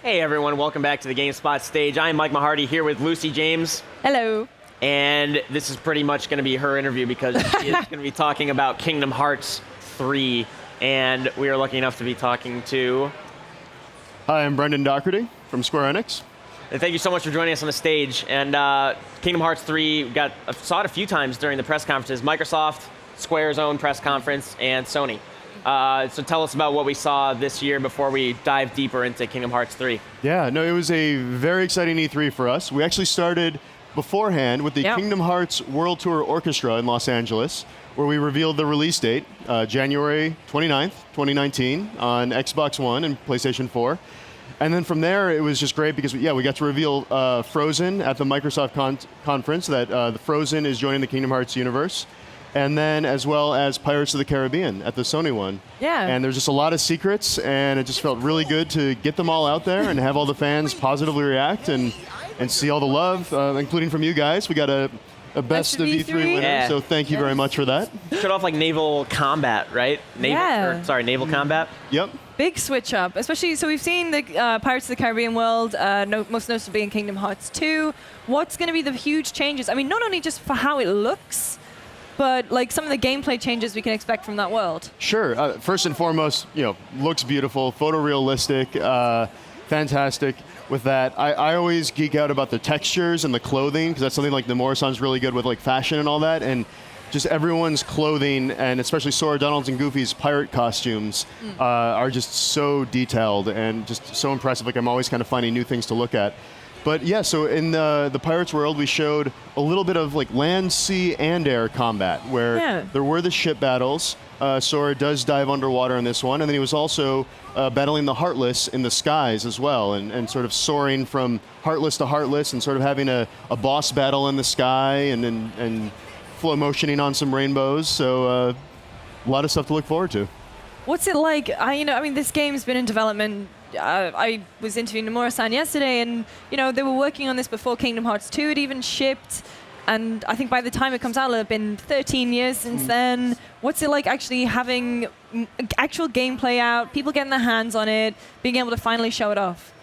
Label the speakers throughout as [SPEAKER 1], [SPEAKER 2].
[SPEAKER 1] Hey everyone, welcome back to the GameSpot stage. I'm Mike Mahardy here with Lucy James.
[SPEAKER 2] Hello.
[SPEAKER 1] And this is pretty much going to be her interview because she is going to be talking about Kingdom Hearts 3. And we are lucky enough to be talking to...
[SPEAKER 3] Hi, I'm Brendan Doherty from Square Enix.
[SPEAKER 1] And thank you so much for joining us on the stage. And Kingdom Hearts 3, saw it a few times during the press conferences. Microsoft, Square's own press conference, and Sony. So tell us about what we saw this year before we dive deeper into Kingdom Hearts 3.
[SPEAKER 3] Yeah, no, it was a very exciting E3 for us. We actually started beforehand with the Kingdom Hearts World Tour Orchestra in Los Angeles, where we revealed the release date, January 29th, 2019, on Xbox One and PlayStation 4. And then from there, it was just great because, we got to reveal Frozen at the Microsoft conference, that the Frozen is joining the Kingdom Hearts universe. And then as well as Pirates of the Caribbean at the Sony one.
[SPEAKER 2] Yeah.
[SPEAKER 3] And there's just a lot of secrets, and it just felt really good to get them all out there and have all the fans positively react and see all the love, including from you guys. We got a Best of E3 winner, so thank you very much for that.
[SPEAKER 1] Showed off like naval combat, right? Naval combat.
[SPEAKER 3] Yep.
[SPEAKER 2] Big switch up, especially, so we've seen the Pirates of the Caribbean world, most notably in Kingdom Hearts 2. What's going to be the huge changes? I mean, not only just for how it looks, but like some of the gameplay changes we can expect from that world.
[SPEAKER 3] Sure. First and foremost, looks beautiful, photorealistic, fantastic. With that, I always geek out about the textures and the clothing because that's something like Nomura-san's really good with, like fashion and all that, and just everyone's clothing, and especially Sora, Donald's, and Goofy's pirate costumes are just so detailed and just so impressive. Like I'm always kind of finding new things to look at. But yeah, so in the Pirates world, we showed a little bit of like land, sea, and air combat, where there were the ship battles. Sora does dive underwater in this one, and then he was also battling the Heartless in the skies as well, and sort of soaring from Heartless to Heartless, and sort of having a boss battle in the sky, and flow motioning on some rainbows. So a lot of stuff to look forward to.
[SPEAKER 2] What's it like? This game's been in development. I was interviewing Nomura-san yesterday, and they were working on this before Kingdom Hearts 2 had even shipped. And I think by the time it comes out, it'll have been 13 years since then. What's it like actually having actual gameplay out, people getting their hands on it, being able to finally show it off?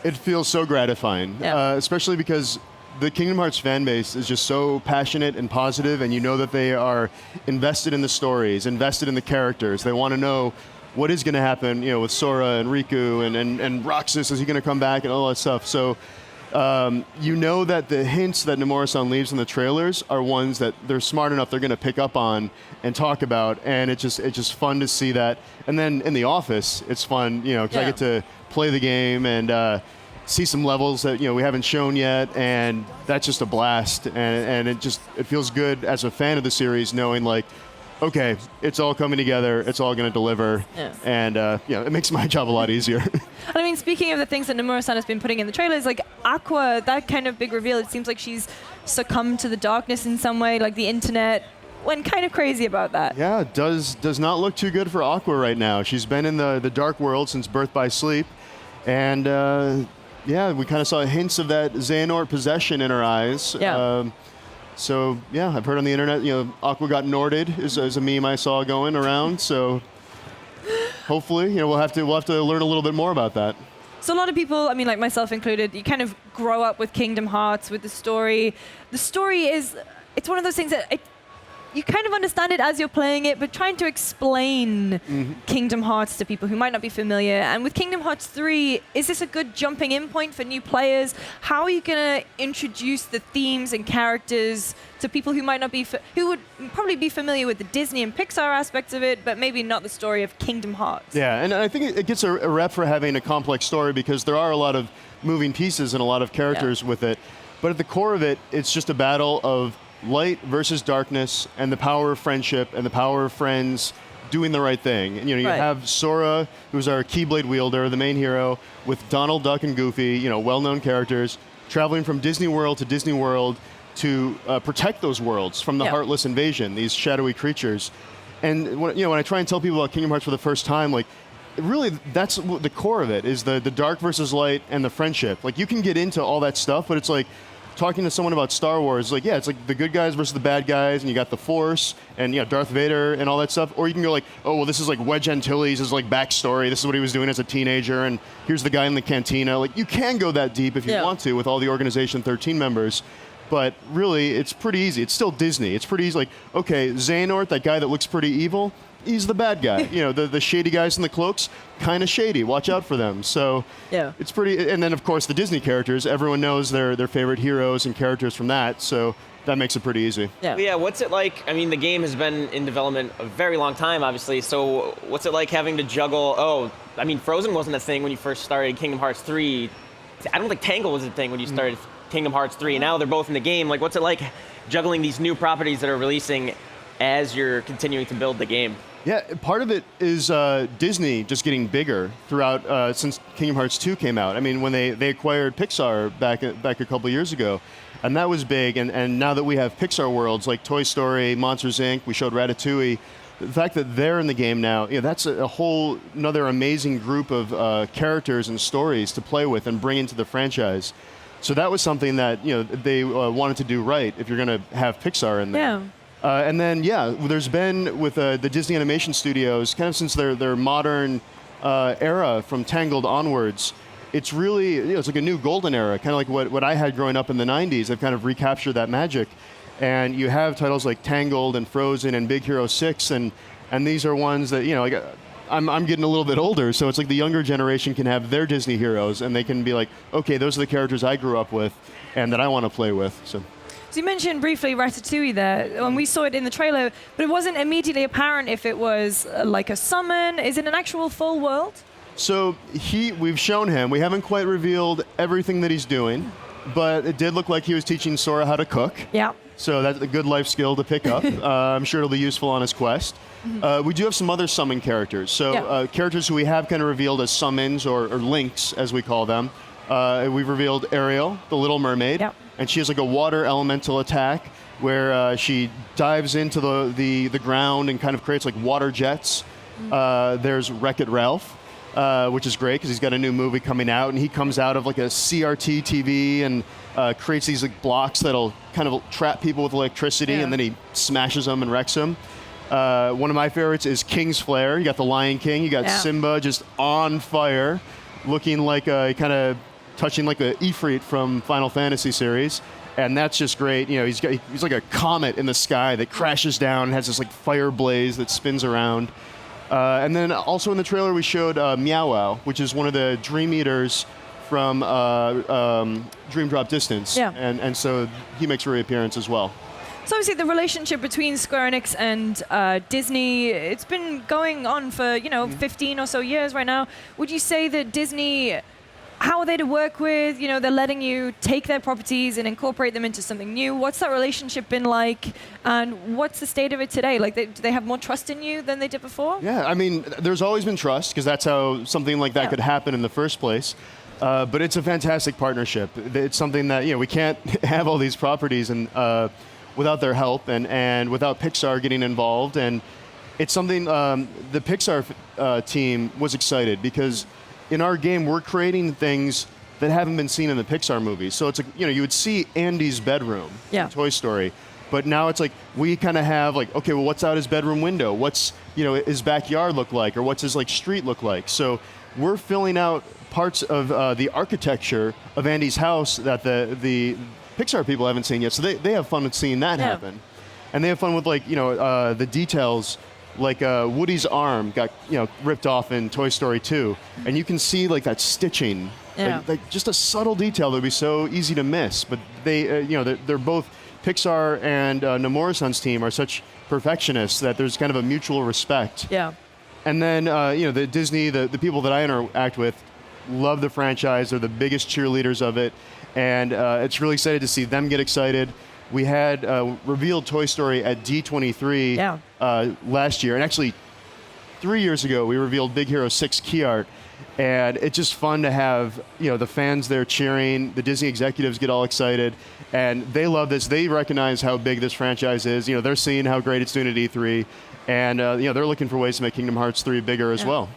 [SPEAKER 3] It feels so gratifying, especially because the Kingdom Hearts fan base is just so passionate and positive, and you know that they are invested in the stories, invested in the characters. They want to know what is going to happen, with Sora and Riku and Roxas, is he going to come back and all that stuff. So you know that the hints that Nomura-san leaves in the trailers are ones that they're smart enough they're going to pick up on and talk about, and it's just fun to see that. And then in the office, it's fun, because I get to play the game and see some levels that we haven't shown yet, and that's just a blast. And it feels good as a fan of the series knowing like, okay, it's all coming together, it's all going to deliver, and it makes my job a lot easier.
[SPEAKER 2] And I mean, speaking of the things that Nomura-san has been putting in the trailers, like Aqua, that kind of big reveal, it seems like she's succumbed to the darkness in some way, like the internet went kind of crazy about that. Yeah,
[SPEAKER 3] does not look too good for Aqua right now. She's been in the dark world since Birth by Sleep, and we kind of saw hints of that Xehanort possession in her eyes. So I've heard on the internet, Aqua got Norded is a meme I saw going around. So hopefully, we'll have to learn a little bit more about that.
[SPEAKER 2] So a lot of people, like myself included, you kind of grow up with Kingdom Hearts, with the story. The story it's one of those things that you kind of understand it as you're playing it, but trying to explain Kingdom Hearts to people who might not be familiar. And with Kingdom Hearts 3, is this a good jumping in point for new players? How are you going to introduce the themes and characters to people who might not be, who would probably be familiar with the Disney and Pixar aspects of it, but maybe not the story of Kingdom Hearts? Yeah,
[SPEAKER 3] and I think it gets a rep for having a complex story because there are a lot of moving pieces and a lot of characters with it. But at the core of it, it's just a battle of light versus darkness, and the power of friendship and the power of friends doing the right thing. And, you have Sora, who's our Keyblade wielder, the main hero, with Donald, Duck, and Goofy, well-known characters, traveling from Disney World to Disney World to protect those worlds from the Heartless invasion, these shadowy creatures. And when I try and tell people about Kingdom Hearts for the first time, like, really, that's the core of it, is the dark versus light and the friendship. Like, you can get into all that stuff, but it's like, talking to someone about Star Wars, like, yeah, it's like the good guys versus the bad guys, and you got the Force, and Darth Vader and all that stuff. Or you can go like, oh, well, this is like Wedge Antilles' like backstory. This is what he was doing as a teenager, and here's the guy in the cantina. Like, you can go that deep if you want to with all the Organization 13 members. But really, it's pretty easy. It's still Disney. It's pretty easy. Like, okay, Xehanort, that guy that looks pretty evil, he's the bad guy. The shady guys in the cloaks, kind of shady. Watch out for them. So it's pretty. And then, of course, the Disney characters. Everyone knows their favorite heroes and characters from that. So that makes it pretty easy.
[SPEAKER 1] Yeah. What's it like? I mean, the game has been in development a very long time, obviously. So what's it like having to juggle? Oh, I mean, Frozen wasn't a thing when you first started Kingdom Hearts 3. I don't think Tangle was a thing when you started Kingdom Hearts 3. Now they're both in the game. Like, what's it like juggling these new properties that are releasing as you're continuing to build the game?
[SPEAKER 3] Yeah, part of it is Disney just getting bigger throughout since Kingdom Hearts 2 came out. I mean, when they acquired Pixar back a couple years ago, and that was big. And now that we have Pixar worlds like Toy Story, Monsters Inc., we showed Ratatouille. The fact that they're in the game now, that's a whole another amazing group of characters and stories to play with and bring into the franchise. So that was something that they wanted to do right if you're going to have Pixar in there.
[SPEAKER 2] Yeah.
[SPEAKER 3] And then there's been with the Disney Animation Studios kind of since their modern era from Tangled onwards. It's really it's like a new golden era, kind of like what I had growing up in the '90s. They've kind of recaptured that magic, and you have titles like Tangled and Frozen and Big Hero 6, and these are ones that like. I'm getting a little bit older, so it's like the younger generation can have their Disney heroes, and they can be like, okay, those are the characters I grew up with and that I want to play with. So
[SPEAKER 2] you mentioned briefly Ratatouille there, and we saw it in the trailer, but it wasn't immediately apparent if it was like a summon. Is it an actual full world?
[SPEAKER 3] So we've shown him. We haven't quite revealed everything that he's doing, but it did look like he was teaching Sora how to cook.
[SPEAKER 2] Yeah.
[SPEAKER 3] So that's a good life skill to pick up. I'm sure it'll be useful on his quest. We do have some other summon characters. So characters who we have kind of revealed as summons or links, as we call them. We've revealed Ariel, the Little Mermaid, and she has like a water elemental attack where she dives into the ground and kind of creates like water jets. There's Wreck-It Ralph, which is great because he's got a new movie coming out, and he comes out of like a CRT TV and creates these like blocks that'll kind of trap people with electricity, and then he smashes them and wrecks them. One of my favorites is King's Flare. You got the Lion King. You got Simba just on fire, looking like kind of touching like the Ifrit from Final Fantasy series, and that's just great. He's like a comet in the sky that crashes down and has this like fire blaze that spins around. And then also in the trailer we showed Meow Wow, which is one of the Dream Eaters from Dream Drop Distance, and so he makes a reappearance as well.
[SPEAKER 2] So obviously the relationship between Square Enix and Disney, it's been going on for 15 or so years right now. Would you say that Disney, how are they to work with? They're letting you take their properties and incorporate them into something new. What's that relationship been like, and what's the state of it today? Like, do they have more trust in you than they did before?
[SPEAKER 3] Yeah, I mean, there's always been trust because that's how something like that could happen in the first place. But it's a fantastic partnership. It's something that we can't have all these properties and without their help and without Pixar getting involved. And it's something the Pixar team was excited because in our game we're creating things that haven't been seen in the Pixar movies. So it's like you would see Andy's bedroom in Toy Story, but now it's like we kind of have like, okay, well, what's out his bedroom window? What's his backyard look like, or what's his like street look like? So we're filling out parts of the architecture of Andy's house that the Pixar people haven't seen yet. So they have fun with seeing that happen. And they have fun with like, the details, like Woody's arm got, ripped off in Toy Story 2. And you can see like that stitching, like just a subtle detail that would be so easy to miss. But they, they're both, Pixar and Nomura-san's team are such perfectionists that there's kind of a mutual respect.
[SPEAKER 2] Yeah.
[SPEAKER 3] And then, the Disney, the people that I interact with love the franchise. They're the biggest cheerleaders of it. And it's really excited to see them get excited. We had revealed Toy Story at D23 last year. And actually, 3 years ago, we revealed Big Hero 6 key art. And it's just fun to have, the fans there cheering. The Disney executives get all excited. And they love this. They recognize how big this franchise is. They're seeing how great it's doing at E3. And, they're looking for ways to make Kingdom Hearts 3 bigger as well.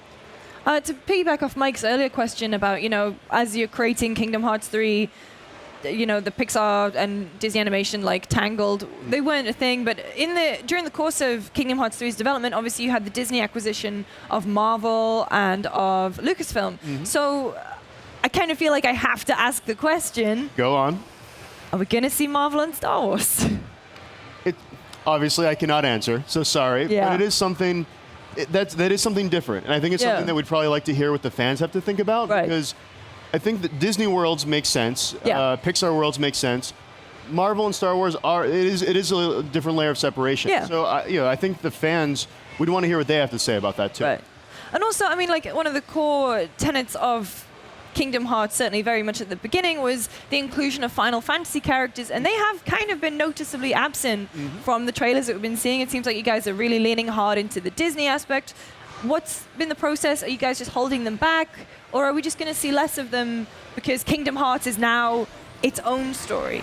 [SPEAKER 2] To piggyback off Mike's earlier question about, as you're creating Kingdom Hearts 3, the Pixar and Disney animation like Tangled, they weren't a thing. But during the course of Kingdom Hearts 3's development, obviously you had the Disney acquisition of Marvel and of Lucasfilm. So I kind of feel like I have to ask the question.
[SPEAKER 3] Go on.
[SPEAKER 2] Are we going to see Marvel and Star Wars?
[SPEAKER 3] Obviously, I cannot answer, so sorry.
[SPEAKER 2] Yeah.
[SPEAKER 3] But it is something that is something different, and I think it's something that we'd probably like to hear what the fans have to think about,
[SPEAKER 2] Right.
[SPEAKER 3] because I think that Disney worlds make sense,
[SPEAKER 2] Yeah.
[SPEAKER 3] Pixar worlds make sense. Marvel and Star Wars it is a different layer of separation.
[SPEAKER 2] Yeah.
[SPEAKER 3] So I think the fans would want to hear what they have to say about that too.
[SPEAKER 2] Right. And also, I mean, like one of the core tenets of Kingdom Hearts, certainly very much at the beginning, was the inclusion of Final Fantasy characters, and they have kind of been noticeably absent from the trailers that we've been seeing. It seems like you guys are really leaning hard into the Disney aspect. What's been the process? Are you guys just holding them back, or are we just going to see less of them because Kingdom Hearts is now its own story?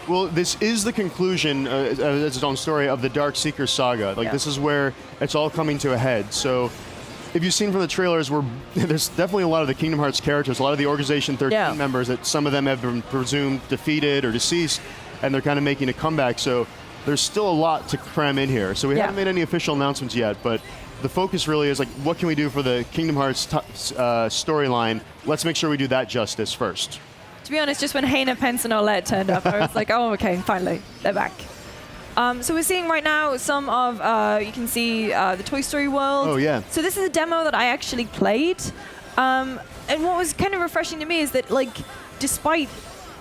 [SPEAKER 3] Well, this is the conclusion, as its own story, of the Dark Seeker saga. Like, this is where it's all coming to a head. So, if you've seen from the trailers, there's definitely a lot of the Kingdom Hearts characters, a lot of the Organization 13 members, that some of them have been presumed defeated or deceased, and they're kind of making a comeback. So, there's still a lot to cram in here. So, we haven't made any official announcements yet, but the focus really is, like, what can we do for the Kingdom Hearts storyline? Let's make sure we do that justice first.
[SPEAKER 2] To be honest, just when Hayna, Pence, and Olette turned up, I was like, oh, okay, finally, they're back. So we're seeing right now some of, you can see the Toy Story world.
[SPEAKER 3] Oh, yeah.
[SPEAKER 2] So this is a demo that I actually played. And what was kind of refreshing to me is that, like, despite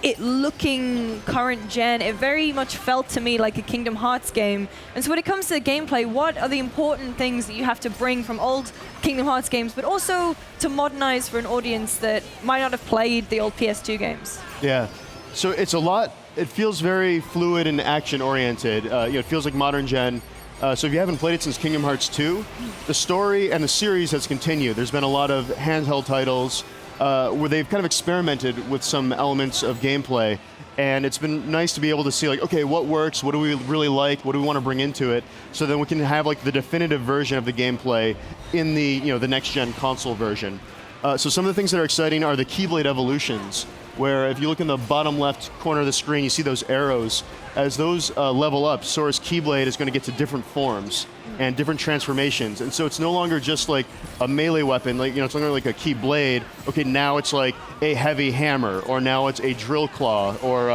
[SPEAKER 2] it looking current gen, it very much felt to me like a Kingdom Hearts game. And so when it comes to the gameplay, what are the important things that you have to bring from old Kingdom Hearts games, but also to modernize for an audience that might not have played the old PS2 games?
[SPEAKER 3] Yeah. So it's a lot. It feels very fluid and action-oriented. It feels like modern gen. So if you haven't played it since Kingdom Hearts 2, the story and the series has continued. There's been a lot of handheld titles where they've kind of experimented with some elements of gameplay, and it's been nice to be able to see, like, okay, what works, what do we really like, what do we want to bring into it, so then we can have, like, the definitive version of the gameplay in the the next-gen console version. So some of the things that are exciting are the Keyblade evolutions, where if you look in the bottom left corner of the screen, you see those arrows. As those level up, Sora's Keyblade is going to get to different forms and different transformations. And so it's no longer just like a melee weapon, like, it's no longer like a Keyblade. Okay, now it's like a heavy hammer, or now it's a drill claw, or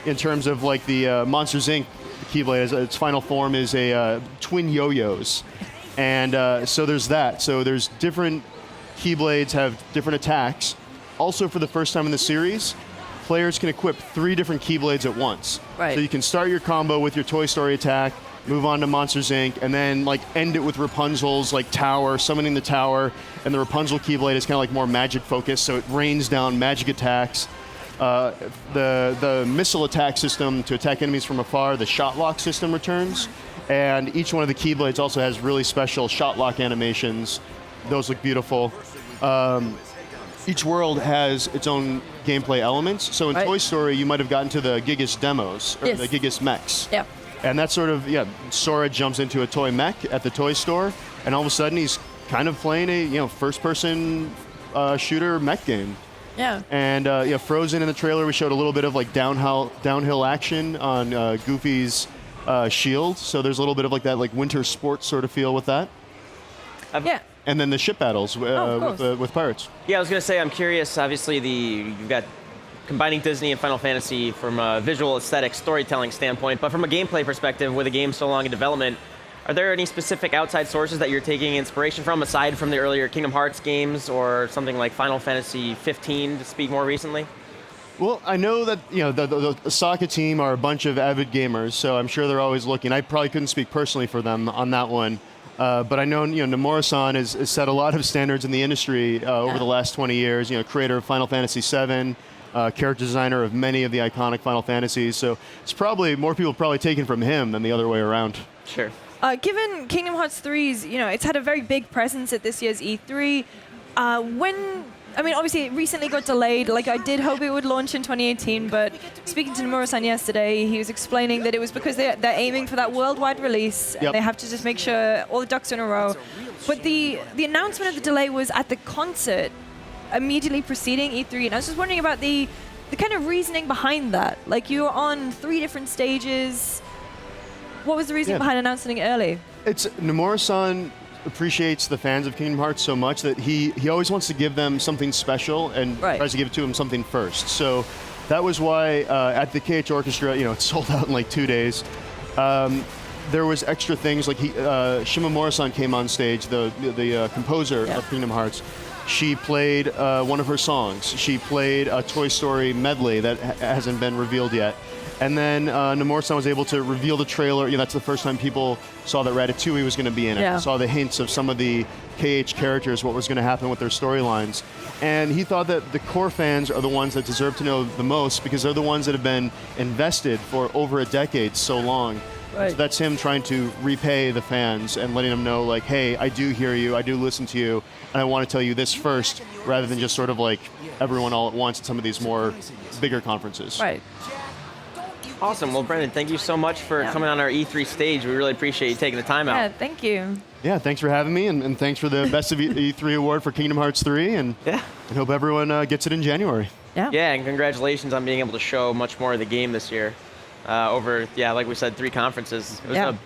[SPEAKER 3] in terms of like the Monsters Inc. Keyblade, its final form is a twin yo-yos. And so there's that. So there's different Keyblades have different attacks. Also, for the first time in the series, players can equip 3 different Keyblades at once.
[SPEAKER 2] Right.
[SPEAKER 3] So you can start your combo with your Toy Story attack, move on to Monsters Inc., and then like end it with Rapunzel's like tower, summoning the tower, and the Rapunzel Keyblade is kind of like more magic focused, so it rains down magic attacks. The missile attack system to attack enemies from afar, the shot lock system returns, and each one of the Keyblades also has really special shot lock animations. Those look beautiful. Each world has its own gameplay elements. So in Toy Story, you might have gotten to the Gigas demos, or the Gigas mechs.
[SPEAKER 2] Yeah.
[SPEAKER 3] And that's sort of, Sora jumps into a toy mech at the toy store, and all of a sudden he's kind of playing a, first-person shooter mech game.
[SPEAKER 2] Yeah.
[SPEAKER 3] And Frozen in the trailer, we showed a little bit of like downhill action on Goofy's shield. So there's a little bit of like that like winter sports sort of feel with that.
[SPEAKER 2] Yeah.
[SPEAKER 3] And then the ship battles with pirates.
[SPEAKER 1] Yeah, I was going to say, I'm curious, obviously, you've got combining Disney and Final Fantasy from a visual aesthetic storytelling standpoint, but from a gameplay perspective, with a game so long in development, are there any specific outside sources that you're taking inspiration from, aside from the earlier Kingdom Hearts games, or something like Final Fantasy 15, to speak more recently?
[SPEAKER 3] Well, I know that the Osaka team are a bunch of avid gamers, so I'm sure they're always looking. I probably couldn't speak personally for them on that one. But I know, Nomura-san has set a lot of standards in the industry over the last 20 years. Creator of Final Fantasy VII, character designer of many of the iconic Final Fantasies. So it's probably more people probably taken from him than the other way around.
[SPEAKER 2] Sure. Given Kingdom Hearts 3's, it's had a very big presence at this year's E3. Obviously, it recently got delayed. Like, I did hope it would launch in 2018, but speaking to Nomura-san yesterday, he was explaining that it was because they're aiming for that worldwide release, and they have to just make sure all the ducks are in a row. But the announcement of the delay was at the concert immediately preceding E3, and I was just wondering about the the kind of reasoning behind that. Like, you were on 3 different stages. What was the reason behind announcing it early?
[SPEAKER 3] It's Nomura-san appreciates the fans of Kingdom Hearts so much that he always wants to give them something special and tries to give it to them something first. So that was why at the KH Orchestra, it sold out in like 2 days. There was extra things like Shimomura-san came on stage, the composer of Kingdom Hearts. She played one of her songs. She played a Toy Story medley that hasn't been revealed yet. And then Nomura-san was able to reveal the trailer. That's the first time people saw that Ratatouille was going to be in it. Saw the hints of some of the KH characters, what was going to happen with their storylines. And he thought that the core fans are the ones that deserve to know the most because they're the ones that have been invested for over a decade, so long. Right. So that's him trying to repay the fans and letting them know, like, hey, I do hear you, I do listen to you, and I want to tell you this first, rather than just sort of like everyone all at once at some of these more bigger conferences.
[SPEAKER 2] Right.
[SPEAKER 1] Awesome. Well, Brendan, thank you so much for coming on our E3 stage. We really appreciate you taking the time out.
[SPEAKER 2] Yeah, thank you.
[SPEAKER 3] Yeah, thanks for having me, and thanks for the Best of E3 award for Kingdom Hearts 3, and I hope everyone gets it in January.
[SPEAKER 1] Yeah, and congratulations on being able to show much more of the game this year. Over, like we said, 3 conferences. It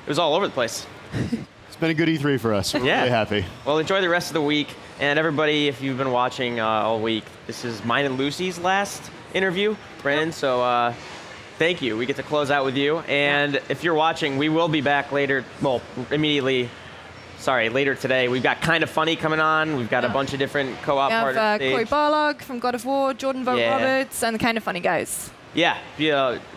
[SPEAKER 1] was all over the place.
[SPEAKER 3] It's been a good E3 for us. We're really happy.
[SPEAKER 1] Well, enjoy the rest of the week. And everybody, if you've been watching all week, this is mine and Lucy's last interview, Brendan. So thank you. We get to close out with you. And if you're watching, we will be back later. Well, later today. We've got Kind of Funny coming on. We've got a bunch of different co-op partners.
[SPEAKER 2] We have Corey Barlog from God of War, Jordan Vogt Roberts, and the Kind of Funny guys. Yeah,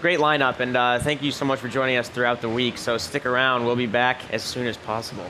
[SPEAKER 1] great lineup, and thank you so much for joining us throughout the week. So stick around. We'll be back as soon as possible.